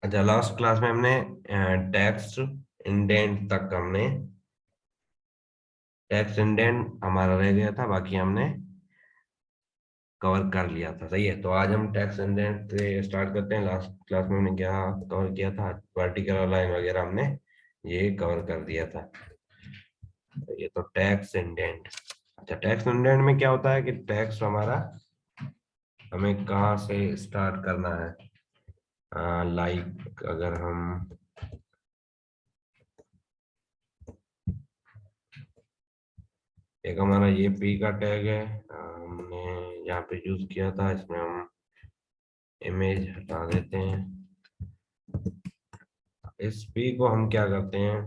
अच्छा, last class में हमने टेक्स्ट इंडेंट तक हमने टेक्स्ट इंडेंट हमारा रह गया था, बाकी हमने कवर कर लिया था। सही है, तो आज हम टेक्स्ट इंडेंट से स्टार्ट करते हैं। लास्ट क्लास में हमने क्या कवर किया था? वर्टिकल लाइन वगैरह हमने ये कवर कर दिया था। तो ये तो टेक्स्ट इंडेंट। अच्छा, टेक्स्ट इंडेंट में क्या होता है कि टेक्स्ट हमारा हमें कहाँ से स्टार्ट करना है। लाइक अगर हम एक हमारा ये पी का टैग है, हमने यहाँ पे यूज किया था, इसमें हम इमेज हटा देते हैं। इस पी को हम क्या करते हैं,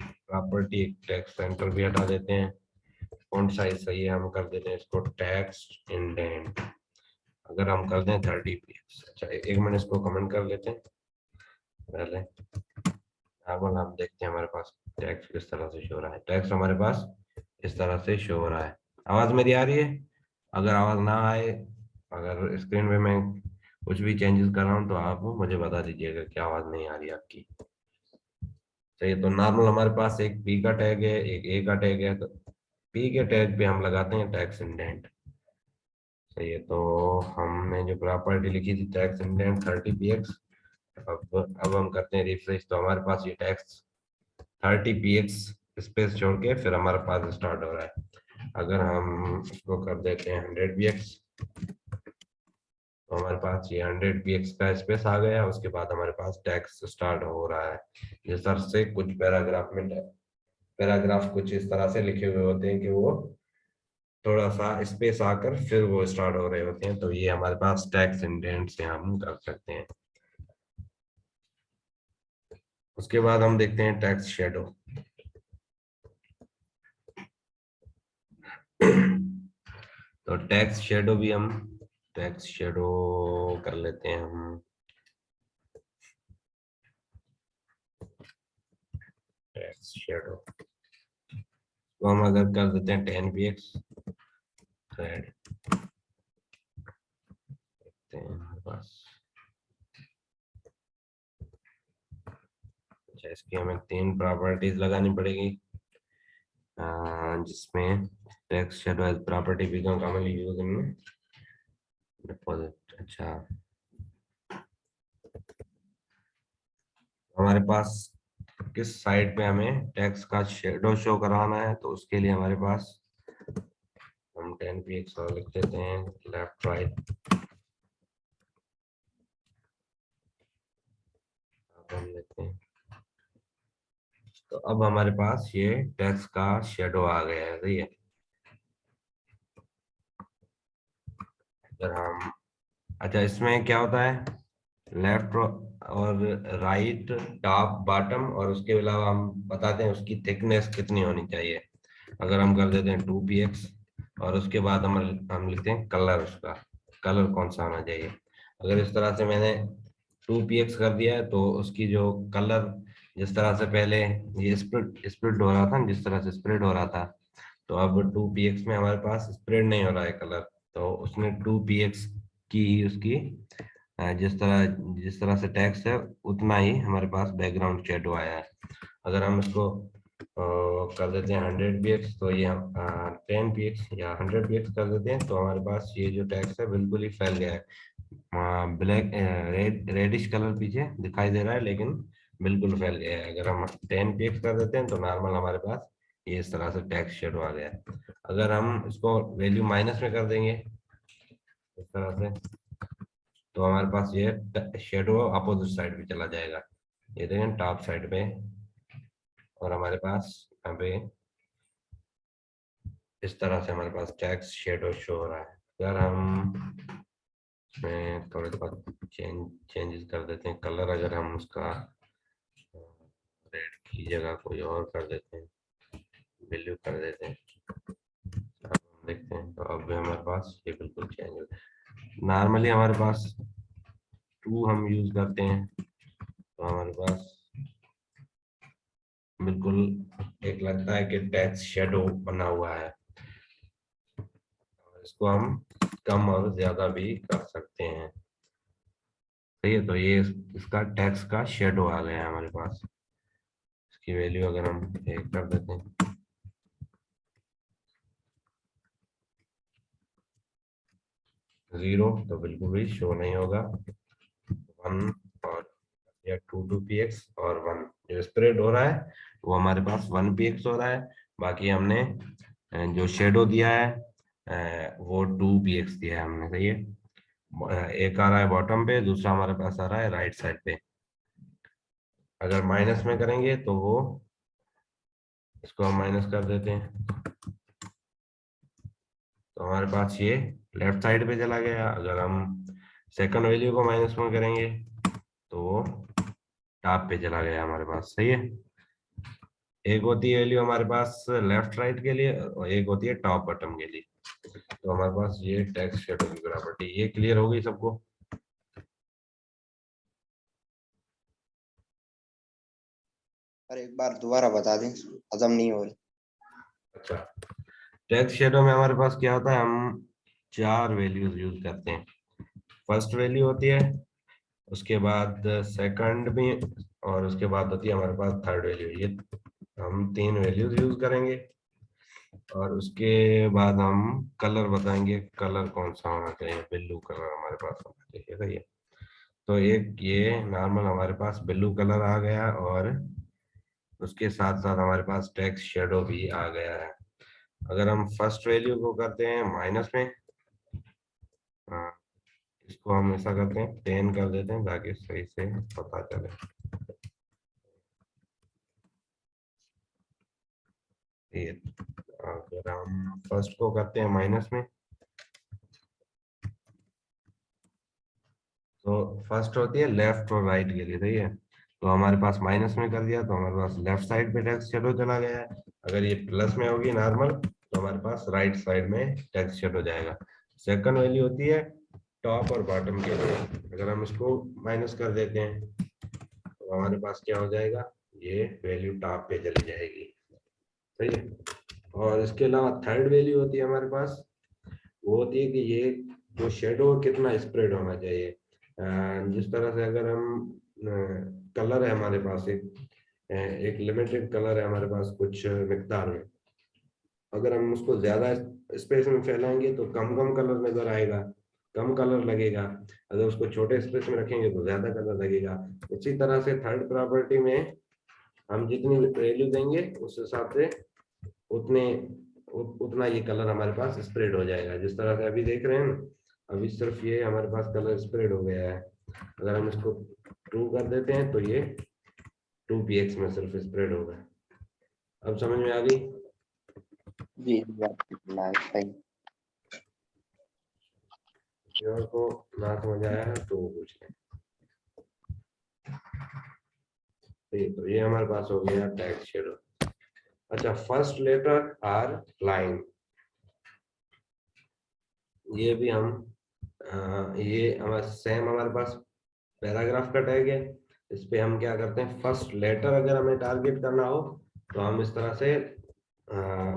प्रॉपर्टी टेक्स्ट सेंटर भी हटा देते हैं। फॉन्ट साइज सही है, हम कर देते हैं इसको टेक्स्ट इंडेंट। अगर हम कर दें 30 px। अच्छा, एक मिनट इसको कमेंट कर लेते हैं पहले। नॉर्मल हम देखते हैं हमारे पास टेक्स्ट किस तरह से शो हो रहा है। टेक्स्ट हमारे पास इस तरह से शो हो रहा है। आवाज मेरी आ रही है? अगर आवाज ना आए, अगर स्क्रीन पे मैं कुछ भी चेंजेस कर रहा हूँ तो आप मुझे बता दीजिएगा कि आवाज नहीं आ रही आपकी। सही, तो नॉर्मल हमारे पास एक पी का टैग है, एक ए का टैग है। तो पी के टैग पे हम लगाते हैं टैक्स इंडेंट। सही है, तो हमने जो प्रॉपर्टी लिखी थी टैक्स इंडेंट 30 px, अब हम करते हैं रिफ्रेश, तो हमारे पास ये टैक्स 30 px स्पेस छोड़ के फिर हमारे पास स्टार्ट हो रहा है। अगर हम इसको कर देते हैं 100 px, तो हमारे पास ये 100 px का स्पेस आ गया। उसके बाद हमारे पास टेक्स्ट स्टार्ट हो रहा है। जिस तरह से कुछ पैराग्राफ कुछ इस तरह से लिखे हुए होते हैं कि वो थोड़ा सा स्पेस आकर फिर वो स्टार्ट हो रहे होते हैं, तो ये हमारे पास टेक्स्ट इंडेंट से हम कर सकते हैं। उसके बाद हम देखते हैं टेक्स्ट शेडो। तो टेक्स्ट शेडो कर लेते हैं हम। टेक्स्ट शेडो तो हम अगर कर देते हैं 10 px, थ्रेड देखते हैं हमारे पास। अच्छा, इसकी हमें 3 प्रॉपर्टीज लगानी पड़ेगी, जिसमें text shadow as property become commonly used in deposit. अच्छा, हमारे पास किस साइड पे हमें टेक्स्ट का शेडो शो कराना है, तो उसके लिए हमारे पास हम 10 px और लिख देते हैं लेफ्ट राइट। अब हम लेते हैं, तो अब हमारे पास ये टेक्स्ट का शेडो आ गया है। सही है, अगर हम अच्छा, इसमें क्या होता है, लेफ्ट और राइट, टॉप बॉटम, और उसके अलावा हम बताते हैं उसकी थिकनेस कितनी होनी चाहिए। अगर हम कर देते हैं 2 px और उसके बाद हम लिखते हैं कलर, उसका कलर कौन सा होना चाहिए। अगर इस तरह से मैंने 2 px कर दिया है तो उसकी जो कलर, जिस तरह से पहले ये स्प्लिट स्प्लिट हो रहा था, जिस तरह से स्प्रेड हो रहा था, तो अब 2 px में हमारे पास स्प्रेड नहीं हो रहा है कलर। तो उसने 2 px की ही उसकी जिस तरह से टेक्स्ट है उतना ही हमारे पास बैकग्राउंड शेडो आया है। अगर हम इसको कर देते हैं 100 px, तो ये हम 10 px या 100 px कर देते हैं, तो हमारे पास ये जो टेक्स्ट है बिल्कुल ही फैल गया है। ब्लैक रेडिश कलर पीछे दिखाई दे रहा है, लेकिन बिल्कुल फैल गया है। अगर हम 10 px कर देते हैं तो नॉर्मल हमारे पास ये इस तरह से टेक्स्ट शेडो आ गया है। अगर हम इसको वैल्यू माइनस में कर देंगे इस तरह से, तो हमारे पास ये शेडो अपोजिट साइड पे चला जाएगा। ये देखें टॉप साइड पे, और हमारे पास यहाँ पे इस तरह से हमारे पास टेक्स्ट शेडो शो हो रहा है। अगर हम इसमें थोड़े बहुत चेंजेस कर देते हैं, कलर अगर हम उसका रेड की जगह कोई और कर देते हैं, ब्लू कर देते हैं, अब हम देखते हैं तो अब हमारे पास ये बिल्कुल चेंज हो गया। नॉर्मली हमारे पास 2 हम यूज करते हैं, तो हमारे पास बिल्कुल एक लगता है कि टेक्स्ट शेडो बना हुआ है। और इसको हम कम और ज्यादा भी कर सकते हैं। सही है, तो ये इसका टैक्स का शेडो आ गया है हमारे पास। इसकी वैल्यू अगर हम एक कर देते हैं 0, तो बिल्कुल भी शो नहीं होगा। 1 और या 2 2 px और 1 जो स्प्रेड हो रहा है वो हमारे पास 1 px हो रहा है। बाकी हमने जो शेडो दिया है वो 2 px दिया है हमने। सही है, एक आ रहा है बॉटम पे, दूसरा हमारे पास आ रहा है राइट साइड पे। अगर माइनस में करेंगे तो वो, इसको हम माइनस कर देते हैं तो हमारे पास ये लेफ्ट साइड पे चला गया। अगर हम सेकंड वैल्यू को माइनस में करेंगे तो वो टॉप पे चला गया हमारे पास। सही है, एक होती है वैल्यू हमारे पास लेफ्ट राइट के लिए और एक होती है टॉप बटन के लिए। तो हमारे पास ये टेक्स्ट शेडो की प्रॉपर्टी, ये क्लियर हो गई सबको? और एक बार दोबारा बता दें, हजम नहीं हो रही। अच्छा, टेक्स्ट शेडो में हमारे पास क्या होता है, हम 4 वैल्यूज यूज करते हैं। फर्स्ट वैल्यू होती है, उसके बाद सेकंड भी, और उसके बाद होती है हमारे पास थर्ड वैल्यू। ये हम 3 वैल्यूज यूज करेंगे और उसके बाद हम कलर बताएंगे, कलर कौन सा होना चाहिए, ब्लू कलर हमारे पास होना चाहिए। सही है, तो एक ये नॉर्मल हमारे पास ब्लू कलर आ गया और उसके साथ साथ हमारे पास टेक्स्ट शेडो भी आ गया है। अगर हम फर्स्ट वैल्यू को करते हैं माइनस में, हाँ, इसको हम ऐसा करते हैं 10 कर देते हैं ताकि सही से पता चले। ये अगर हम फर्स्ट को करते हैं माइनस में, तो फर्स्ट होती है लेफ्ट और राइट के लिए। सही है, तो हमारे पास माइनस में कर दिया तो हमारे पास लेफ्ट साइड पे टेक्स्ट शेडो चला गया है। अगर ये प्लस में होगी नॉर्मल तो हमारे पास राइट साइड में टेक्स्ट शेडो जाएगा। सेकंड वैल्यू होती है टॉप और बॉटम के लिए। अगर हम इसको माइनस कर देते हैं तो हमारे पास क्या हो जाएगा, ये वैल्यू टॉप पे चली जाएगी। सही है, और इसके अलावा थर्ड वैल्यू होती है हमारे पास, वो होती है कि ये जो शेडो कितना स्प्रेड होना चाहिए। जिस तरह से अगर हम कलर है हमारे पास, एक लिमिटेड कलर है हमारे पास कुछ मिकदार में, अगर हम उसको ज्यादा स्पेस में फैलाएंगे तो कम कम कलर नजर आएगा, कम कलर लगेगा। अगर उसको छोटे स्पेस में रखेंगे तो ज्यादा कलर लगेगा। उसी तरह से थर्ड प्रॉपर्टी में हम जितनी वैल्यू देंगे उस हिसाब से उतने उतना ये कलर हमारे पास स्प्रेड हो जाएगा। जिस तरह से अभी देख रहे हैं ना, अभी सिर्फ ये हमारे पास कलर स्प्रेड हो गया है। अगर हम इसको 2 कर देते हैं तो ये 2 px में सिर्फ स्प्रेड होगा। अब समझ में आ गई? जी जी, आपकी सलाह है, सही। किसी और को ना समझ आया है तो वो पूछ लें। तो ये हमारे पास हो गया टेक्स्ट शेडो। अच्छा, फर्स्ट लेटर आर लाइन, ये भी हम ये हमारे सेम हमारे पास पैराग्राफ का टैग है। इस पे हम क्या करते हैं, फर्स्ट लेटर अगर हमें टारगेट करना हो तो हम इस तरह से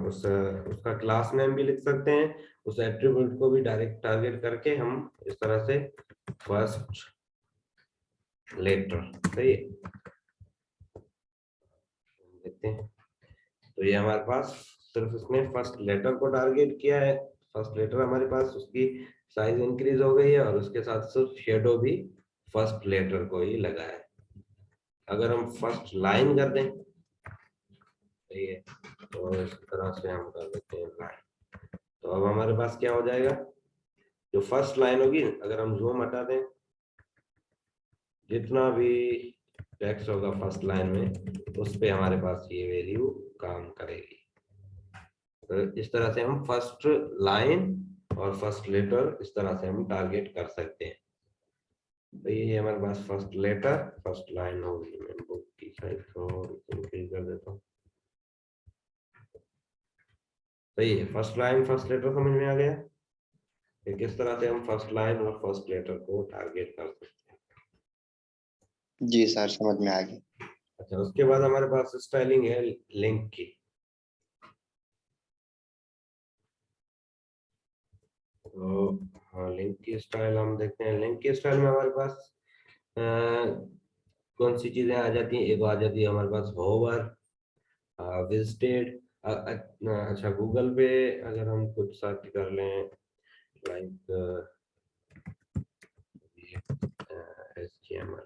उसका क्लास नेम भी लिख सकते हैं, उस एट्रीब्यूट को भी डायरेक्ट टारगेट करके हम इस तरह से फर्स्ट लेटर। सही है, देखते हैं। तो ये हमारे पास सिर्फ इसने फर्स्ट लेटर को टारगेट किया है। फर्स्ट लेटर हमारे पास उसकी साइज इंक्रीज हो गई है और उसके साथ सिर्फ शेडो भी फर्स्ट लेटर को ही लगा है। अगर हम फर्स्ट लाइन कर दें, सही है, तो इस तरह से हम कर देते हैं लाइन, तो अब हमारे पास क्या हो जाएगा, जो फर्स्ट लाइन होगी अगर हम जूम हटा दें, जितना भी टेक्स्ट होगा फर्स्ट लाइन में उस पे हमारे पास ये वैल्यू काम करेगी। तो इस तरह से हम फर्स्ट लाइन और फर्स्ट लेटर इस तरह से हम टारगेट कर सकते हैं। तो ये हमारे पास फर्स्ट लेटर फर्स्ट लाइन होगी। मैं बुक की साइज को इंक्रीज कर देता हूँ। सही है, फर्स्ट लाइन फर्स्ट लेटर समझ में आ गया कि किस तरह से हम फर्स्ट लाइन और फर्स्ट लेटर को टारगेट कर सकते हैं। जी सर, समझ में आ गई। अच्छा, उसके बाद हमारे पास स्टाइलिंग है लिंक की। तो हाँ, लिंक की स्टाइल हम देखते हैं। लिंक की स्टाइल में हमारे पास कौन सी चीजें आ जाती हैं, एक आ जाती है हमारे पास होवर, विजिटेड। अच्छा, गूगल पे अगर हम कुछ सर्च कर लें, लाइक HTML,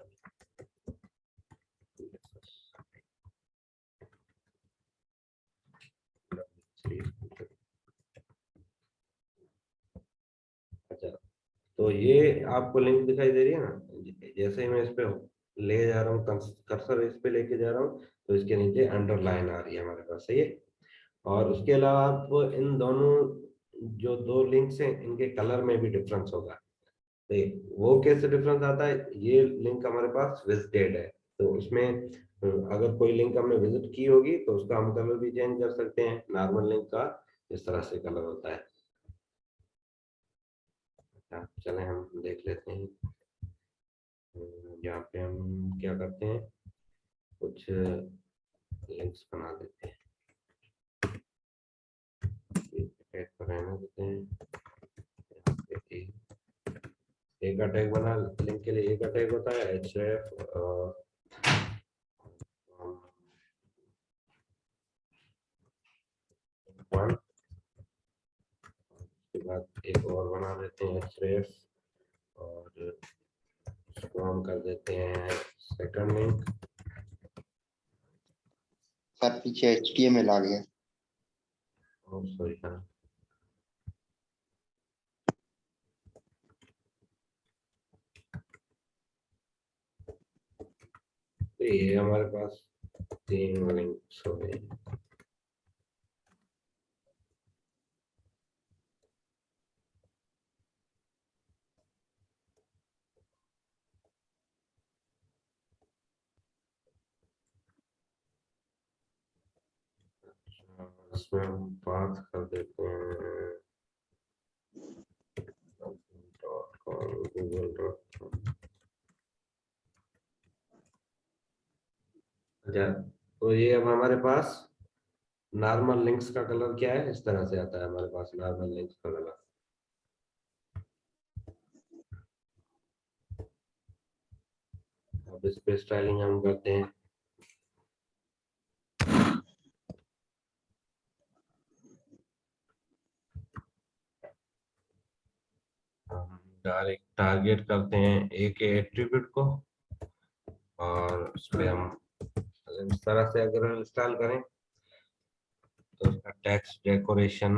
अच्छा, तो ये आपको लिंक दिखाई दे रही है ना, जैसे ही मैं इस पे ले जा रहा हूँ, कर्सर इस पे लेके जा रहा हूँ, तो इसके नीचे अंडरलाइन आ रही है हमारे पास, सही है। और उसके अलावा आप इन दोनों जो दो लिंक्स हैं, इनके कलर में भी डिफरेंस होगा। तो वो कैसे डिफरेंस आता है, ये लिंक हमारे पास विजिटेड है, तो उसमें अगर कोई लिंक हमने विजिट की होगी तो उसका हम कलर भी चेंज कर सकते हैं, नॉर्मल लिंक का इस तरह से कलर होता है। अच्छा, चलें हम देख लेते हैं। यहाँ पे हम क्या करते हैं, कुछ लिंक्स बना देते हैं, टैग पर रहने देते हैं। यहाँ पे एक अटैग बना, लिंक के लिए एक अटैग होता है, href वन। उसके बाद एक और बना देते हैं href, और उसको हम कर देते हैं सेकंड लिंक। सर पीछे HTML आ गया। और सॉरी, हाँ, तो ये हमारे पास तीन लिंक्स हो गए। इसमें हम बात कर देते हैं google.com। अच्छा, तो ये अब हमारे पास नॉर्मल लिंक्स का कलर क्या है, इस तरह से आता है हमारे पास नॉर्मल लिंक्स का कलर। अब इस पे स्टाइलिंग हम करते हैं। हम डायरेक्ट टारगेट करते हैं एक एट्रीब्यूट को, और उस पे हम इस तरह से अगर हम इंस्टॉल करें तो उसका टेक्स्ट डेकोरेशन,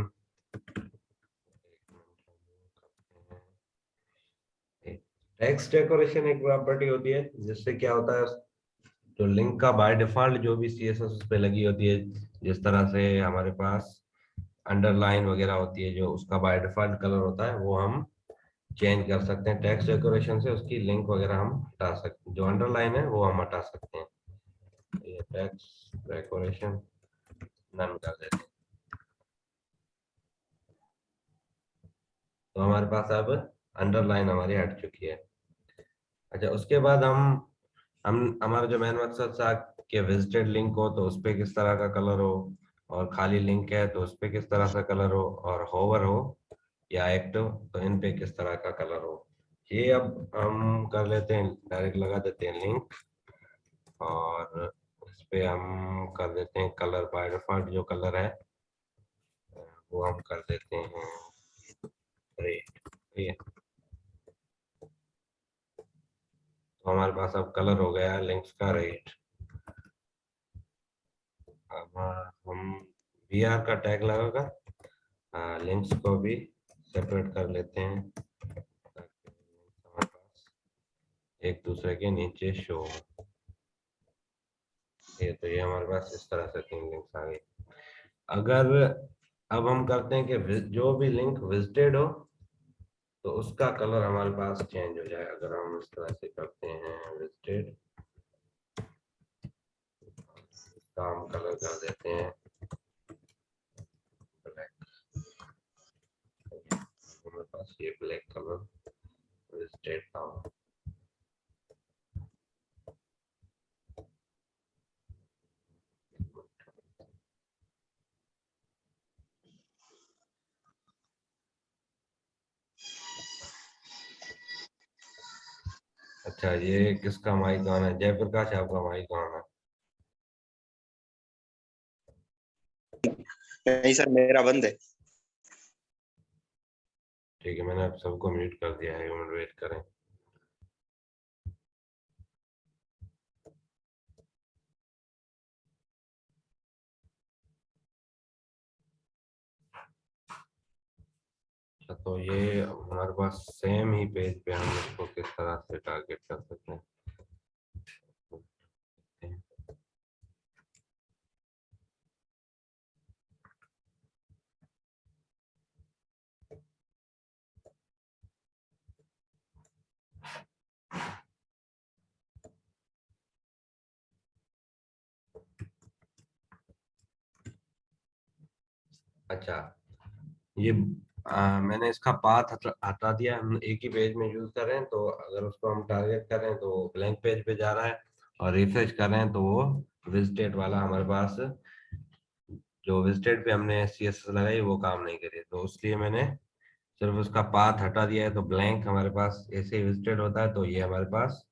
टेक्स्ट डेकोरेशन एक प्रॉपर्टी होती है जिससे क्या होता है, तो लिंक का बाय डिफॉल्ट जो भी CSS उस पे लगी होती है, जिस तरह से हमारे पास अंडरलाइन वगैरह होती है, जो उसका बाय डिफॉल्ट कलर होता है, वो हम चेंज कर सकते हैं टेक्स्ट डेकोरेशन से। उसकी लिंक वगैरह हम हटा सकते हैं, जो अंडरलाइन है वो हम हटा सकते हैं। ये टेक्स्ट डेकोरेशन नन कर देते हैं, तो हमारे पास अब अंडरलाइन हमारी हट चुकी है। अच्छा, उसके बाद हम हमारा जो मेन मकसद था कि विजिटेड लिंक हो तो उस पे किस तरह का कलर हो, और खाली लिंक है तो उस पे किस तरह का कलर हो, और होवर हो या एक्टिव तो इन पे किस तरह का कलर हो। ये अब हम कर लेते हैं, डायरेक्ट लगा देते हैं लिंक, और इस पे हम कर देते हैं कलर, बाय डिफॉल्ट जो कलर है वो हम कर देते हैं रेड। ठीक है, तो हमारे पास अब कलर हो गया लिंक्स का रेड। अब हम VR का टैग लगाकर लिंक्स को भी सेपरेट कर लेते हैं, ताकि links हमारे पास एक दूसरे के नीचे शो हो। ये तो ये हमारे पास इस तरह से तीन लिंक्स आ गए। अगर अब हम करते हैं कि जो भी लिंक विजिटेड हो तो उसका कलर हमारे पास चेंज हो जाए। अगर हम इस तरह से करते हैं विजिटेड, इसका हम कलर कर देते हैं ब्लैक। हमारे पास ये ब्लैक कलर विजिटेड का हो। अच्छा, ये किसका माइक ऑन है? जयप्रकाश आपका माइक ऑन है। नहीं सर, मेरा बंद है। ठीक है, मैंने अब सबको म्यूट कर दिया है, 1 मिनट वेट करें। अच्छा, तो ये अब हमारे पास सेम ही पेज पे हम इसको किस तरह से टारगेट कर सकते हैं। अच्छा, ये मैंने इसका पाथ हटा दिया। हम एक ही पेज में यूज कर रहे हैं, तो अगर उसको हम टारगेट कर रहे हैं तो ब्लैंक पेज पे जा रहा है, और रिफ्रेश कर रहे हैं तो वो विजिटेड वाला हमारे पास, जो विजिटेड पे हमने सीएसएस लगाई वो काम नहीं करी, तो इसलिए मैंने सिर्फ उसका पाथ हटा दिया है। तो ब्लैंक हमारे पास ऐसे ही विजिटेड होता है, तो ये हमारे पास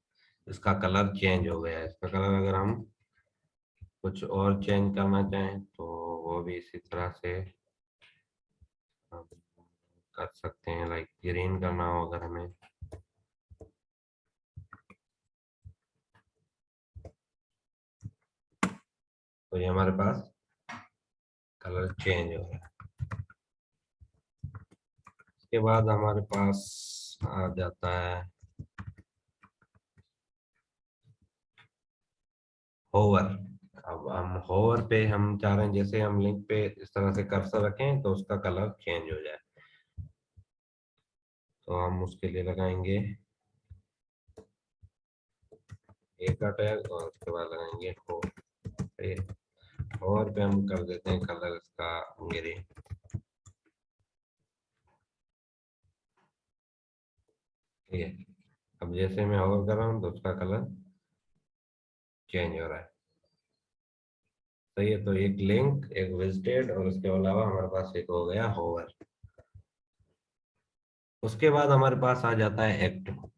इसका कलर चेंज हो गया है। इसका कलर अगर हम कुछ और चेंज करना चाहें तो वो भी इसी तरह से हम कर सकते हैं। लाइक ग्रीन करना हो अगर हमें, तो ये हमारे पास कलर चेंज हो गया। इसके बाद हमारे पास आ जाता है होवर। अब हम होवर पे हम चाह रहे हैं जैसे हम लिंक पे इस तरह से कर्सर रखें तो उसका कलर चेंज हो जाए, तो हम उसके लिए लगाएंगे ए का टैग, और उसके बाद लगाएंगे हो पे। होवर पे हम कर देते हैं कलर इसका ग्रे। ठीक है, अब जैसे मैं होवर कर रहा हूँ तो उसका कलर चेंज हो रहा है। सही है, तो एक लिंक, एक विजिटेड, और उसके अलावा हमारे पास एक हो गया होवर। उसके बाद हमारे पास आ जाता है एक्टिव।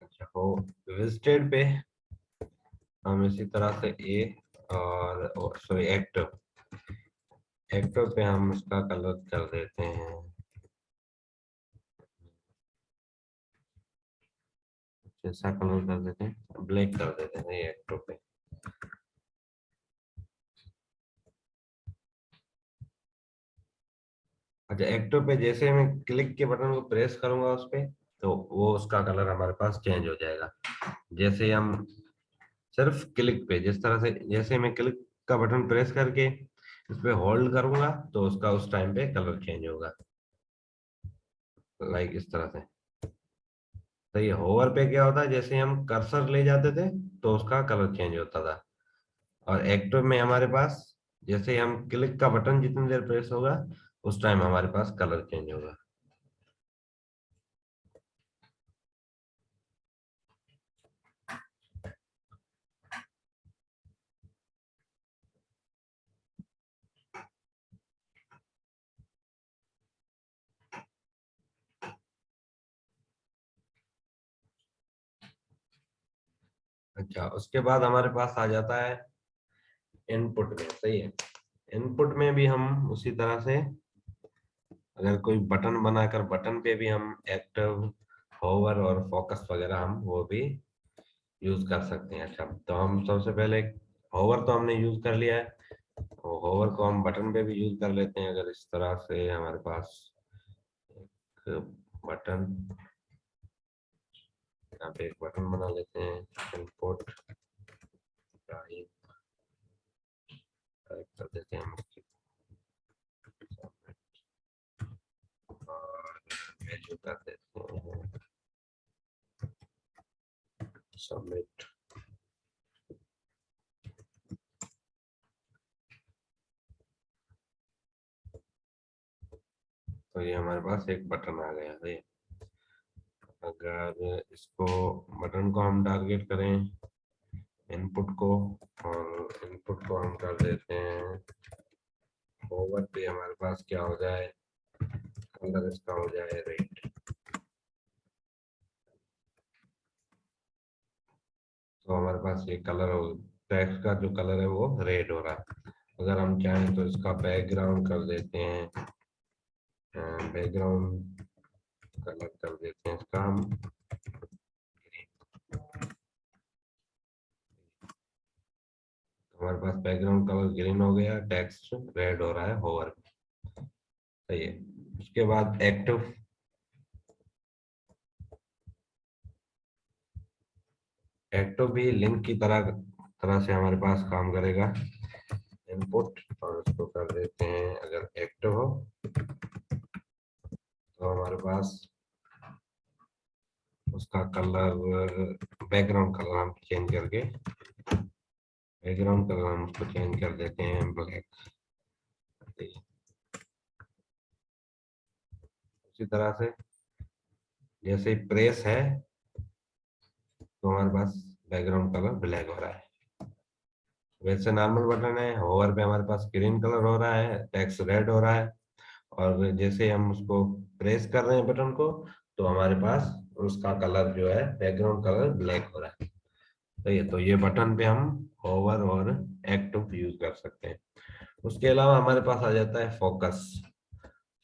अच्छा, हो विजिटेड पे हम इसी तरह से ए, और सॉरी एक्टिव, एक्टिव पे हम इसका कलर कर देते हैं जैसा कलर कर देते हैं, ब्लैक कर देते हैं ये एक्टिव पे। अच्छा, एक्टिव पे जैसे मैं क्लिक के बटन को प्रेस करूंगा उस पे, तो वो उसका कलर हमारे पास चेंज हो जाएगा। जैसे हम सिर्फ क्लिक पे, जिस तरह से जैसे मैं क्लिक का बटन प्रेस करके इस पे होल्ड करूंगा तो उसका उस टाइम पे कलर चेंज होगा, लाइक इस तरह से। तो ये होवर पे क्या होता है, जैसे हम कर्सर ले जाते थे तो उसका कलर चेंज होता था। और एक्टिव में हमारे पास जैसे हम क्लिक का बटन जितनी देर प्रेस होगा उस टाइम हमारे पास कलर चेंज होगा। अच्छा, उसके बाद हमारे पास आ जाता है इनपुट में। सही है, इनपुट में भी हम उसी तरह से अगर कोई बटन बनाकर बटन पे भी हम एक्टिव, होवर और फोकस वगैरह हम वो भी यूज कर सकते हैं। अच्छा, तो हम सबसे पहले होवर तो हमने यूज कर लिया है, तो होवर को हम बटन पे भी यूज कर लेते हैं। अगर इस तरह से हमारे पास एक बटन, यहाँ पे एक बटन बना लेते हैं, इनपुट टाइप कर देते हैं हम उसकी, और वैल्यू कर देते हैं सबमिट। तो ये हमारे पास एक बटन आ गया है। अगर इसको बटन को हम टारगेट करें इनपुट को, और इनपुट को हम कर देते हैं ओवर पे, हमारे पास क्या हो जाए, कलर इसका हो जाए रेड। तो हमारे पास ये कलर हो, टेक्स्ट का जो कलर है वो रेड हो रहा है। अगर हम चाहें तो इसका बैकग्राउंड कर देते हैं, बैकग्राउंड कलर कर देते हैं इसका हम, हमारे पास बैकग्राउंड कलर ग्रीन हो गया, टेक्स्ट रेड हो रहा है होवर। सही है। उसके बाद एक्टिव, एक्टिव भी लिंक की तरह तरह से हमारे पास काम करेगा। इनपुट और उसको कर देते हैं अगर एक्टिव हो तो हमारे पास उसका कलर, बैकग्राउंड कलर हम चेंज करके, बैकग्राउंड कलर हम उसको चेंज कर देते हैं ब्लैक। उसी तरह से जैसे प्रेस है तो हमारे पास बैकग्राउंड कलर ब्लैक हो रहा है। वैसे नॉर्मल बटन है, होवर पे हमारे पास ग्रीन कलर हो रहा है, टेक्स्ट रेड हो रहा है, और जैसे हम उसको प्रेस कर रहे हैं बटन को तो हमारे पास उसका कलर जो है बैकग्राउंड कलर ब्लैक हो रहा है। तो ये बटन पे हम होवर और एक्टिव यूज कर सकते हैं। उसके अलावा हमारे पास आ जाता है फोकस।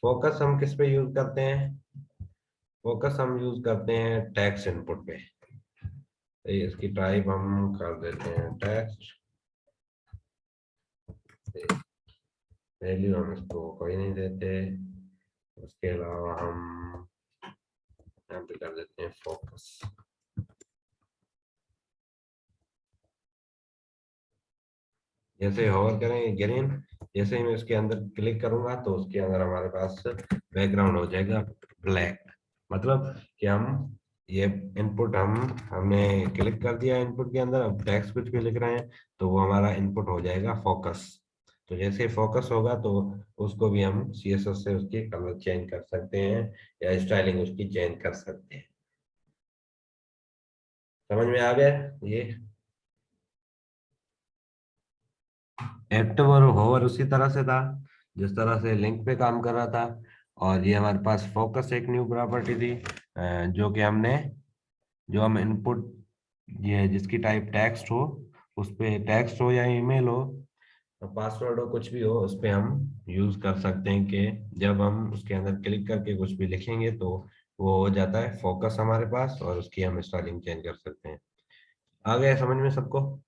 फोकस हम किस पे यूज करते हैं, फोकस हम यूज करते हैं टेक्स्ट इनपुट पे। तो इसकी टाइप हम कर देते हैं टेक्स्ट, वैल्यू हम इसको कोई नहीं देते। उसके अलावा हम यहाँ पे कर देते हैं फोकस। जैसे होवर करेंगे ग्रीन, जैसे ही मैं उसके अंदर क्लिक करूंगा तो उसके अंदर हमारे पास बैकग्राउंड हो जाएगा ब्लैक। मतलब कि हम ये इनपुट हमने क्लिक कर दिया इनपुट के अंदर, अब टेक्स्ट कुछ भी लिख रहे हैं तो वो हमारा इनपुट हो जाएगा फोकस। तो जैसे फोकस होगा तो उसको भी हम CSS से उसकी कलर चेंज कर सकते हैं या स्टाइलिंग उसकी चेंज कर सकते हैं। समझ में आ गया ये। एक्टिव और होवर उसी तरह से था जिस तरह से लिंक पे काम कर रहा था। और ये हमारे पास फोकस एक न्यू प्रॉपर्टी थी, जो कि हमने, जो हम इनपुट, ये जिसकी टाइप टेक्स्ट हो, उस पे टेक्स्ट हो या ईमेल हो, पासवर्ड हो, कुछ भी हो, उस पे हम यूज कर सकते हैं कि जब हम उसके अंदर क्लिक करके कुछ भी लिखेंगे तो वो हो जाता है फोकस हमारे पास, और उसकी हम स्टाइलिंग चेंज कर सकते हैं। आ गया समझ में सबको।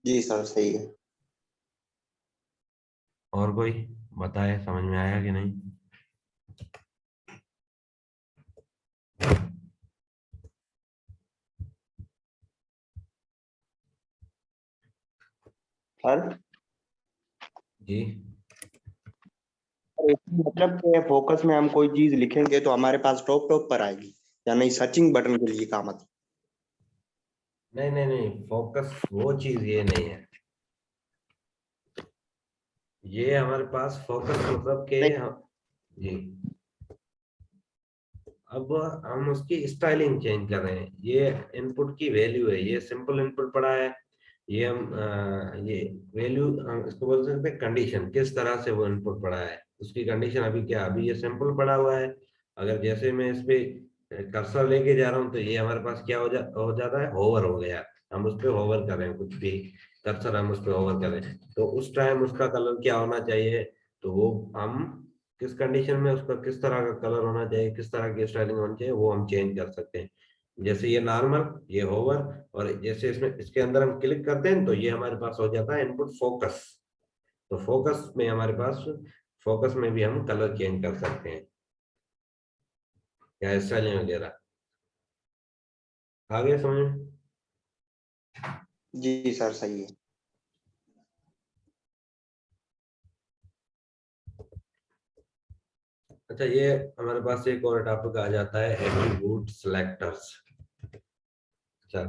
जी सर सही है। और कोई बताए समझ में आया कि नहीं। सर जी। मतलब कि फोकस में हम कोई चीज लिखेंगे तो हमारे पास टॉप टॉप पर आएगी, या नहीं सर्चिंग बटन के लिए काम आती? नहीं नहीं नहीं, फोकस वो चीज ये नहीं है। ये हमारे पास फोकस मतलब के नहीं। हम, जी, अब हम उसकी स्टाइलिंग चेंज कर रहे हैं। ये इनपुट की वैल्यू है, ये सिंपल इनपुट पड़ा है, ये हम ये वैल्यू इसको बोल सकते हैं कंडीशन, किस तरह से वो इनपुट पड़ा है उसकी कंडीशन। अभी क्या, अभी ये सिंपल पड़ा हुआ है, अगर जैसे मैं इस पे कर्सर लेके जा रहा हूँ तो ये हमारे पास क्या हो जाता है, होवर हो गया। हम उस पे होवर कर रहे हैं, कुछ भी कर्सर हम उस पे होवर कर रहे हैं तो उस टाइम उसका कलर क्या होना चाहिए, तो वो हम किस कंडीशन में उसका किस तरह का कलर होना चाहिए, किस तरह की स्टाइलिंग होनी चाहिए, वो हम चेंज कर सकते हैं। जैसे ये नॉर्मल, ये होवर, और जैसे इसमें इसके अंदर हम क्लिक करते हैं तो ये हमारे पास हो जाता है इनपुट फोकस। तो फोकस में हमारे पास, फोकस में भी हम कलर चेंज कर सकते हैं या स्टाइलिंग वगैरह। आ गया समझ में। जी सर सही है। अच्छा, ये हमारे पास एक और टॉपिक आ जाता है एट्रीब्यूट सिलेक्टर्स। अच्छा,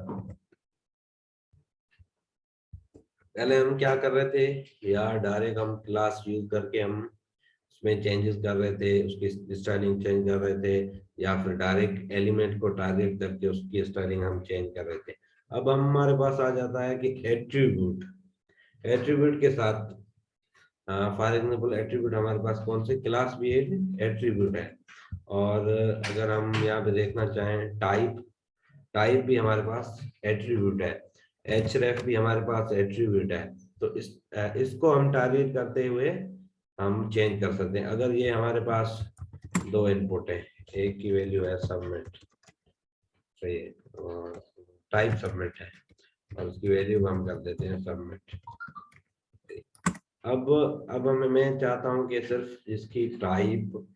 पहले हम क्या कर रहे थे यार, डायरेक्ट हम क्लास यूज करके हम उसमें चेंजेस कर रहे थे, उसकी स्टाइलिंग चेंज कर रहे थे, या फिर डायरेक्ट एलिमेंट को टारगेट करके उसकी स्टाइलिंग हम चेंज कर रहे थे। अब हमारे पास आ जाता है कि एट्रीब्यूट। एट्रीब्यूट के साथ फॉर एग्जाम्पल एट्रीब्यूट हमारे पास कौन से, क्लास भी एक एट्रीब्यूट है। और अगर हम यहाँ पे देखना चाहें टाइप, टाइप भी हमारे पास एट्रीब्यूट है। href भी हमारे पास एट्रीब्यूट है। तो इसको हम टारगेट करते हुए हम चेंज कर सकते हैं। अगर ये हमारे पास दो इनपुट है, एक की वैल्यू है सबमिट, सही है, और टाइप सबमिट है, और उसकी वैल्यू हम कर देते हैं सबमिट। अब मैं चाहता हूं कि सिर्फ जिसकी टाइप,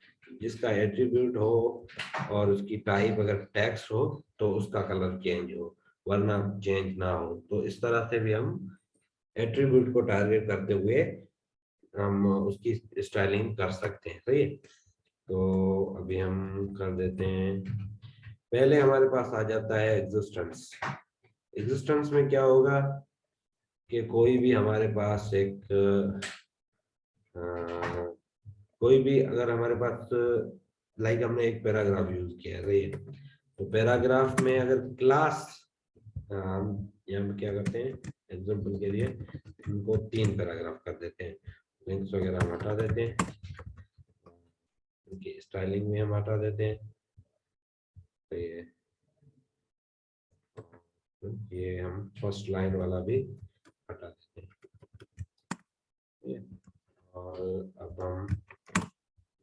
जिसका एट्रीब्यूट हो और उसकी टाइप अगर टेक्स्ट हो तो उसका कलर चेंज हो, वरना चेंज ना हो। तो इस तरह से भी हम एट्रीब्यूट को टारगेट करते हुए हम उसकी स्टाइलिंग कर सकते हैं, सही है। तो अभी हम कर देते हैं, पहले हमारे पास आ जाता है एग्जिस्टेंस। एग्जिस्टेंस में क्या होगा कि कोई भी हमारे पास एक कोई भी अगर हमारे पास लाइक हमने एक पैराग्राफ यूज किया है, सही है, तो पैराग्राफ में अगर क्लास, हम यहाँ पे क्या करते हैं एग्जांपल के लिए इनको 3 पैराग्राफ कर देते हैं, लिंक्स वगैरह हम हटा देते हैं, उनकी स्टाइलिंग में हम हटा देते हैं, तो ये हम फर्स्ट लाइन वाला भी हटा देते हैं। और अब हम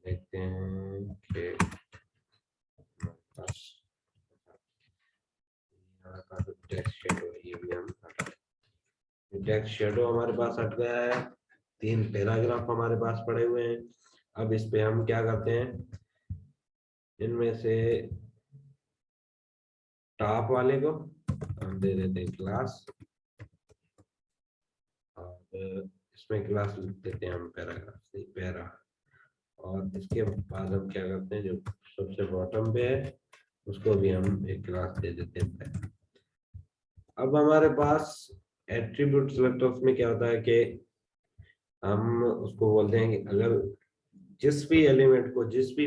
देखते हैं कि टेक्स्ट शेडो, ये भी हम हटा दें। टेक्स्ट शेडो हमारे पास हट गया है, 3 पैराग्राफ हमारे पास पड़े हुए हैं। अब इस पे हम क्या करते हैं, इनमें से टॉप वाले को हम दे देते हैं क्लास, और इसमें क्लास लिख देते हैं हम पैराग्राफ से पैरा, और इसके बाद हम क्या करते हैं, जो सबसे बॉटम पे है उसको भी हम एक क्लास दे देते हैं पैरा। अब हमारे पास एट्रीब्यूट सेलेक्टर्स में क्या होता है कि हम उसको बोलते हैं कि अगर जिस भी एलिमेंट को, जिस भी,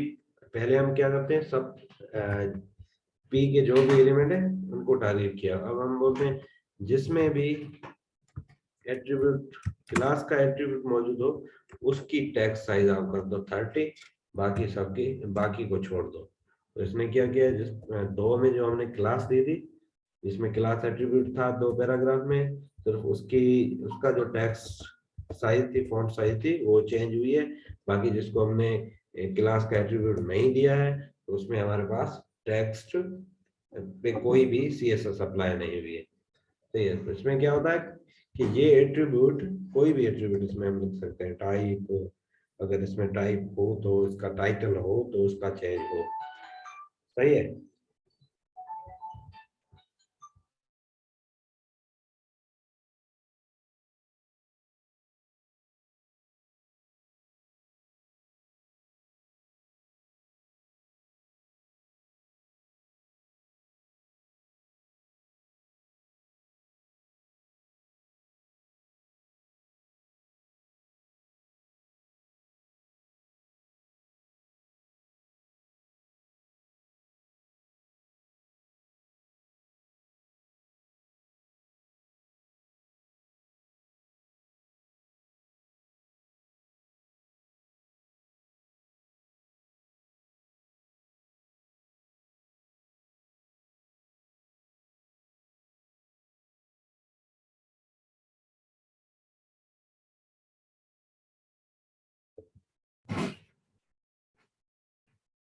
पहले हम क्या करते हैं, सब पी के जो भी एलिमेंट है उनको टारगेट किया। अब हम बोलते हैं जिसमें भी एट्रीब्यूट, क्लास का एट्रीब्यूट मौजूद हो उसकी टेक्स्ट साइज आप कर दो 30, बाकी सबकी, बाकी को छोड़ दो। तो इसने क्या किया, जिस दो में जो हमने क्लास दी थी, जिसमें क्लास एट्रीब्यूट था 2 पैराग्राफ में, सिर्फ उसकी, उसका जो टेक्स्ट साइज थी, फॉन्ट साइज थी, वो चेंज हुई है। बाकी जिसको हमने क्लास का एट्रीब्यूट नहीं दिया है तो उसमें हमारे पास टेक्स्ट पे कोई भी सीएसएस अप्लाई नहीं हुई है। तो ये, इसमें क्या होता है कि ये एट्रीब्यूट, कोई भी एट्रीब्यूट इसमें हम लिख सकते हैं, टाइप, अगर इसमें टाइप हो तो इसका टाइटल हो तो उसका चेंज हो, सही है।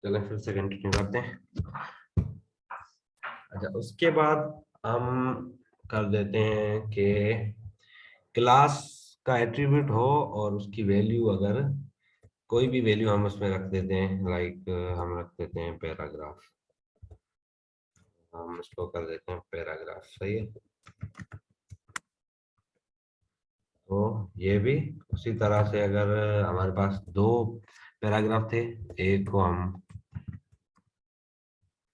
चलो फिर से कंटिन्यू करते हैं। अच्छा, उसके बाद हम कर देते हैं कि क्लास का एट्रीब्यूट हो और उसकी वैल्यू, अगर कोई भी वैल्यू हम उसमें रख देते हैं, लाइक हम रख देते हैं पैराग्राफ, हम इसको कर देते हैं पैराग्राफ, सही है। तो ये भी उसी तरह से, अगर हमारे पास 2 पैराग्राफ थे, एक को हम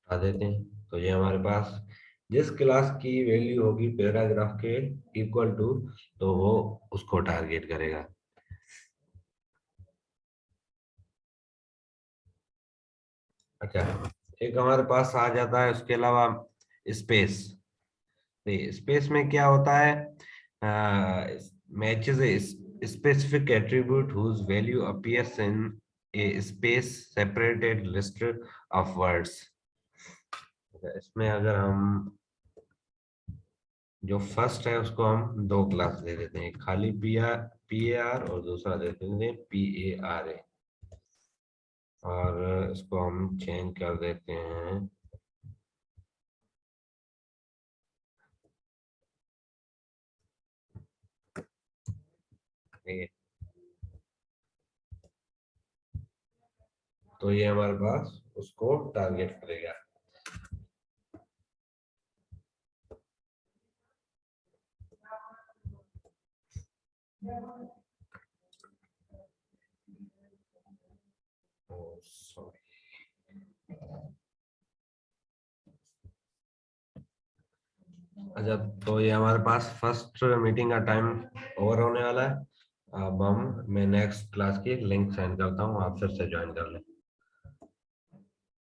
हटा देते हैं, तो ये हमारे पास जिस क्लास की वैल्यू होगी पैराग्राफ के इक्वल टू, तो वो उसको टारगेट करेगा। अच्छा, एक हमारे पास आ जाता है उसके अलावा स्पेस। स्पेस में क्या होता है, matches specific attribute whose value appears in a space separated list of words. इसमें अगर हम जो फर्स्ट है उसको हम दो क्लास दे देते हैं, खाली पी ए आर और दूसरा दे देते हैं पी ए आर ए, और इसको हम चेंज कर देते हैं ये। तो ये हमारे पास उसको टारगेट करेगा। सॉरी, अच्छा, तो ये हमारे पास फर्स्ट मीटिंग का टाइम ओवर होने वाला है। अब मैं नेक्स्ट क्लास की लिंक सेंड करता हूँ, आप फिर से ज्वाइन कर लें।